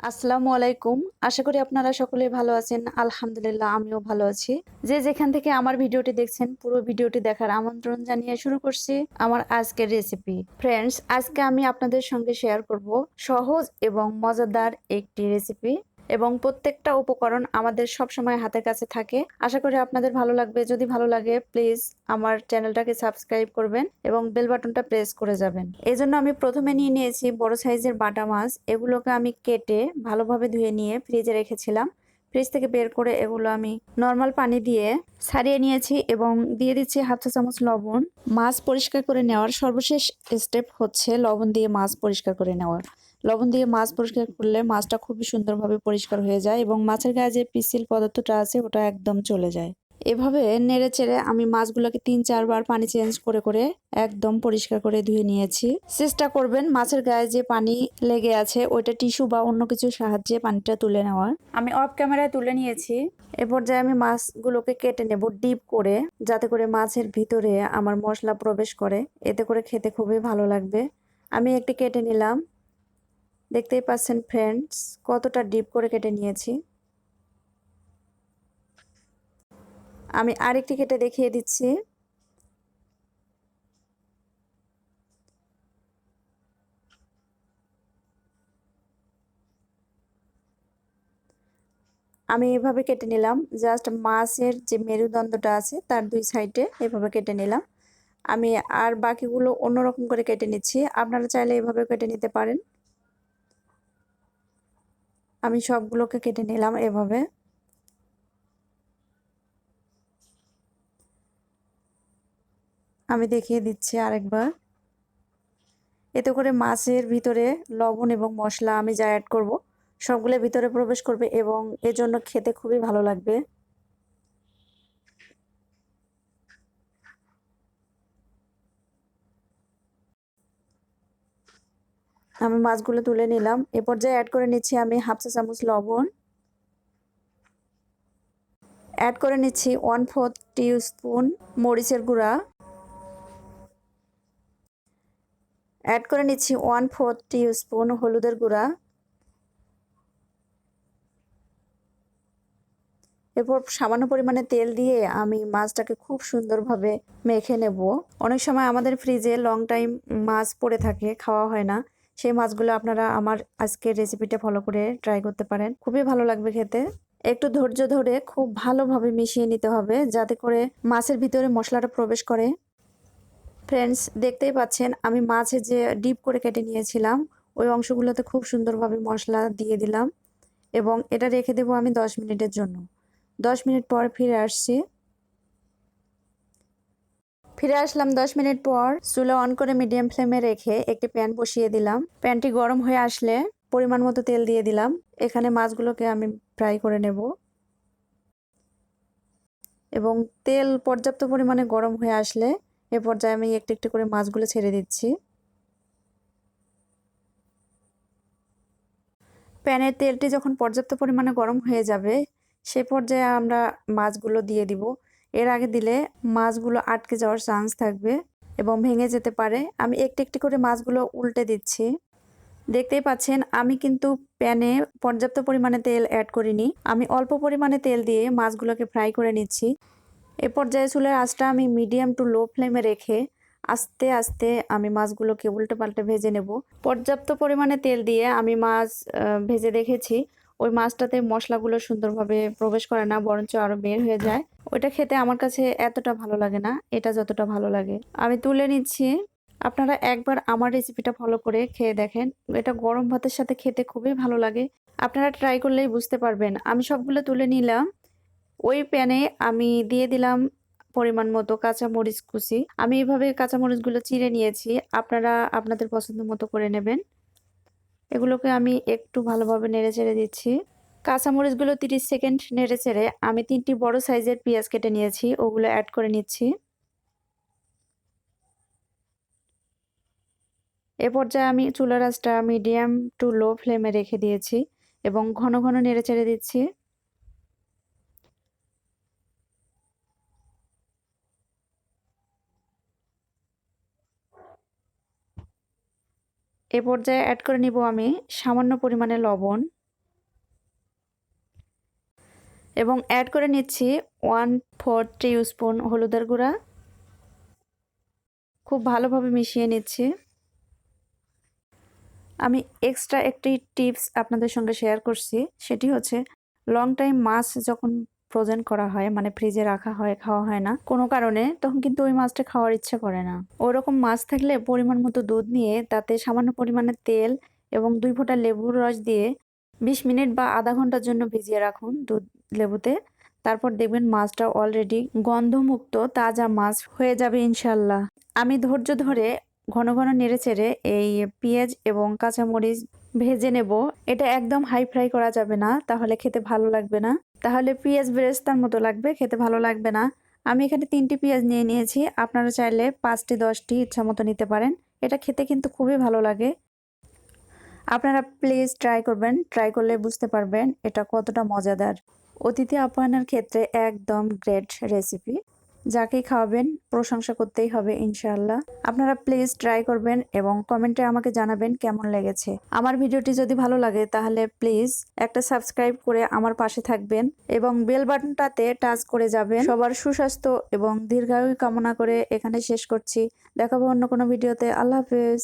আসসালামু আলাইকুম। আশা করি আপনারা সকলেই ভালো আছেন। আলহামদুলিল্লাহ আমিও ভালো আছি। যে যেখান থেকে আমার ভিডিওটি দেখছেন পুরো ভিডিওটি দেখার আমন্ত্রণ জানিয়ে শুরু করছি আমার আজকের রেসিপি। ফ্রেন্ডস, আজকে আমি আপনাদের সঙ্গে শেয়ার করব সহজ এবং মজাদার একটি রেসিপি এবং প্রত্যেকটা উপকরণ আমাদের সবসময় হাতের কাছে থাকে। আশা করি আপনাদের ভালো লাগবে। যদি ভালো লাগে প্লিজ আমার চ্যানেলটাকে সাবস্ক্রাইব করবেন এবং বেল বাটনটা প্রেস করে যাবেন। এজন্য আমি প্রথমে নিয়ে নিয়েছি বড় সাইজের বাটা মাছ। এগুলোকে আমি কেটে ভালোভাবে ধুয়ে নিয়ে ফ্রিজে রেখেছিলাম। ফ্রিজ থেকে বের করে এগুলো আমি নর্মাল পানি দিয়ে ছাড়িয়ে নিয়েছি এবং দিয়ে দিচ্ছি হাফ চা চামচ লবণ। মাছ পরিষ্কার করে নেওয়ার সর্বশেষ স্টেপ হচ্ছে লবণ দিয়ে মাছ পরিষ্কার করে নেওয়া। লবণ দিয়ে মাছ পরিষ্কার করলে মাছটা খুবই সুন্দরভাবে পরিষ্কার হয়ে যায় এবং মাছের গায়ে যে পিচ্ছিল পদার্থটা আছে ওটা একদম চলে যায়। এভাবে নেড়ে চেড়ে আমি মাছগুলোকে ৩-৪ বার পানি চেঞ্জ করে করে একদম পরিষ্কার করে ধুয়ে নিয়েছি। চেষ্টা করবেন মাছের গায়ে যে পানি লেগে আছে ওইটা টিস্যু বা অন্য কিছুর সাহায্যে পানিটা তুলে নেওয়ার। আমি অফ ক্যামেরায় তুলে নিয়েছি। এ পর্যায়ে আমি মাছগুলোকে কেটে নেব ডিপ করে, যাতে করে মাছের ভিতরে আমার মশলা প্রবেশ করে। এতে করে খেতে খুবই ভালো লাগবে। আমি একটি কেটে নিলাম। দেখতেই পাচ্ছেন ফ্রেন্ডস কতটা ডিপ করে কেটে নিয়েছি। আমি আরেকটি কেটে দেখিয়ে দিচ্ছি। আমি এভাবে কেটে নিলাম, জাস্ট মাছের যে মেরুদণ্ডটা আছে তার দুই সাইডে এভাবে কেটে নিলাম। আমি আর বাকিগুলো অন্যরকম করে কেটে নিচ্ছি। আপনারা চাইলে এভাবে কেটে নিতে পারেন। আমি সবগুলোকে কেটে নিলাম এভাবে। আমি দেখিয়ে দিচ্ছি আরেকবার। এতে করে মাছের ভিতরে লবণ এবং মশলা আমি যা অ্যাড করব সবগুলো ভিতরে প্রবেশ করবে এবং এজন্য খেতে খুবই ভালো লাগবে। আমি মাছগুলো তুলে নিলাম। এ পর্যায়ে অ্যাড করে নিচ্ছি আমি হাফ চা চামচ লবণ। অ্যাড করে নিচ্ছি 1/4 টিস্পুন মরিচের গুঁড়া। অ্যাড করে নিচ্ছি 1/4 টিস্পুন হলুদের গুঁড়া। এরপর সামান্য পরিমাণে তেল দিয়ে আমি মাছটাকে খুব সুন্দরভাবে মেখে নেব। অনেক সময় আমাদের ফ্রিজে লং টাইম মাছ পড়ে থাকে, খাওয়া হয় না। সেই মাছগুলো আপনারা আমার আজকের রেসিপিটা ফলো করে ট্রাই করতে পারেন, খুবই ভালো লাগবে খেতে। একটু ধৈর্য ধরে খুব ভালোভাবে মিশিয়ে নিতে হবে যাতে করে মাছের ভিতরে মশলাটা প্রবেশ করে। ফ্রেন্ডস, দেখতেই পাচ্ছেন আমি মাছে যে ডিপ করে কেটে নিয়েছিলাম ওই অংশগুলোতে খুব সুন্দরভাবে মশলা দিয়ে দিলাম এবং এটা রেখে দেবো আমি 10 মিনিটের জন্য। 10 মিনিট পর ফিরে আসছি। ফিরে আসলাম 10 মিনিট পর। চুলা অন করে মিডিয়াম ফ্লেমে রেখে একটি প্যান বসিয়ে দিলাম। প্যানটি গরম হয়ে আসলে পরিমাণ মতো তেল দিয়ে দিলাম। এখানে মাছগুলোকে আমি ফ্রাই করে নেব এবং তেল পর্যাপ্ত পরিমাণে গরম হয়ে আসলে এ পর্যায়ে আমি একটু একটু করে মাছগুলো ছেড়ে দিচ্ছি। প্যানের তেলটি যখন পর্যাপ্ত পরিমাণে গরম হয়ে যাবে সে পর্যায়ে আমরা মাছগুলো দিয়ে দিব। এর আগে দিলে মাছগুলো আটকে যাওয়ার চান্স থাকবে এবং ভেঙে যেতে পারে। আমি একটু একটু করে মাছগুলো উল্টে দিচ্ছি। দেখতেই পাচ্ছেন আমি কিন্তু প্যানে পর্যাপ্ত পরিমাণে তেল অ্যাড করিনি। আমি অল্প পরিমাণে তেল দিয়ে মাছগুলোকে ফ্রাই করে নিচ্ছি। এ পর্যায়ে চুলার আঁচটা আমি মিডিয়াম টু লো ফ্লেমে রেখে আস্তে আস্তে আমি মাছগুলোকে উল্টে পাল্টে ভেজে নেব। পর্যাপ্ত পরিমাণে তেল দিয়ে আমি মাছ ভেজে রেখেছি। ওই মাছটাতে মশলাগুলো সুন্দরভাবে প্রবেশ করে না, বরঞ্চ আরও বের হয়ে যায়। ওইটা খেতে আমার কাছে এতটা ভালো লাগে না, এটা যতটা ভালো লাগে। আমি তুলে নিচ্ছি। আপনারা একবার আমার রেসিপিটা ফলো করে খেয়ে দেখেন। এটা গরম ভাতের সাথে খেতে খুবই ভালো লাগে। আপনারা ট্রাই করলেই বুঝতে পারবেন। আমি সবগুলো তুলে নিলাম। ওই প্যানে আমি দিয়ে দিলাম পরিমাণ মতো কাঁচামরিচ কুচি। আমি এভাবে কাঁচামরিচগুলো চিড়ে নিয়েছি। আপনারা আপনাদের পছন্দ মতো করে নেবেন। এগুলোকে আমি একটু ভালোভাবে নেড়ে চেড়ে দিচ্ছি। কাঁচামরিচগুলো 30 সেকেন্ড নেড়ে চেড়ে আমি 3টি বড় সাইজের পেঁয়াজ কেটে নিয়েছি, ওগুলো অ্যাড করে নিচ্ছি। এ পর্যায়ে আমি চুলার আঁচটা মিডিয়াম টু লো ফ্লেমে রেখে দিয়েছি এবং ঘন ঘন নেড়ে চেড়ে দিচ্ছি। এ পর্যায়ে অ্যাড করে নিব আমি সামান্য পরিমাণে লবণ। এবং অ্যাড করে নিচ্ছি 1/4 টিস্পুন হলুদের গুঁড়া। খুব ভালোভাবে মিশিয়ে নিচ্ছি। আমি এক্সট্রা একটি টিপস আপনাদের সঙ্গে শেয়ার করছি, সেটি হচ্ছে লং টাইম মাছ যখন ফ্রোজেন করা হয়, মানে ফ্রিজে রাখা হয়, খাওয়া হয় না কোনো কারণে, তখন কিন্তু ওই মাছটা খাওয়ার ইচ্ছা করে না। ওরকম মাছ থাকলে পরিমাণ মতো দুধ নিয়ে তাতে সামান্য পরিমাণে তেল এবং 2 ফোঁটা লেবুর রস দিয়ে 20 মিনিট বা আধা ঘন্টার জন্য ভিজিয়ে রাখুন দুধ লেবুতে। তারপর দেখবেন মাছটা অলরেডি গন্ধমুক্ত তাজা মাছ হয়ে যাবে ইনশাল্লাহ। আমি ধৈর্য ধরে ঘন ঘন নেড়েচেড়ে এই পেঁয়াজ এবং কাঁচামরিচ ভেজে নেব। এটা একদম হাই ফ্রাই করা যাবে না, তাহলে খেতে ভালো লাগবে না। তাহলে পেঁয়াজ বেরেস্তার মতো লাগবে, খেতে ভালো লাগবে না। আমি এখানে 3টি পেঁয়াজ নিয়ে নিয়েছি, আপনারা চাইলে 5টি 10টি ইচ্ছা মতো নিতে পারেন। এটা খেতে কিন্তু খুবই ভালো লাগে। আপনারা প্লিজ ট্রাই করবেন, ট্রাই করলে বুঝতে পারবেন এটা কতটা মজাদার। অতিথি আপ্যায়নের ক্ষেত্রে একদম গ্রেট রেসিপি। যাকেই খাওয়াবেন প্রশংসা করতেই হবে ইনশাআল্লাহ। আপনারা প্লিজ ট্রাই করবেন এবং কমেন্টে আমাকে জানাবেন কেমন লেগেছে। আমার ভিডিওটি যদি ভালো লাগে তাহলে প্লিজ একটা সাবস্ক্রাইব করে আমার পাশে থাকবেন এবং বেল বাটনটাতে টাচ করে যাবেন। সবার সুস্বাস্থ্য এবং দীর্ঘায়ু কামনা করে এখানে শেষ করছি। দেখাবো অন্য কোনো ভিডিওতে। আল্লাহ হাফেজ।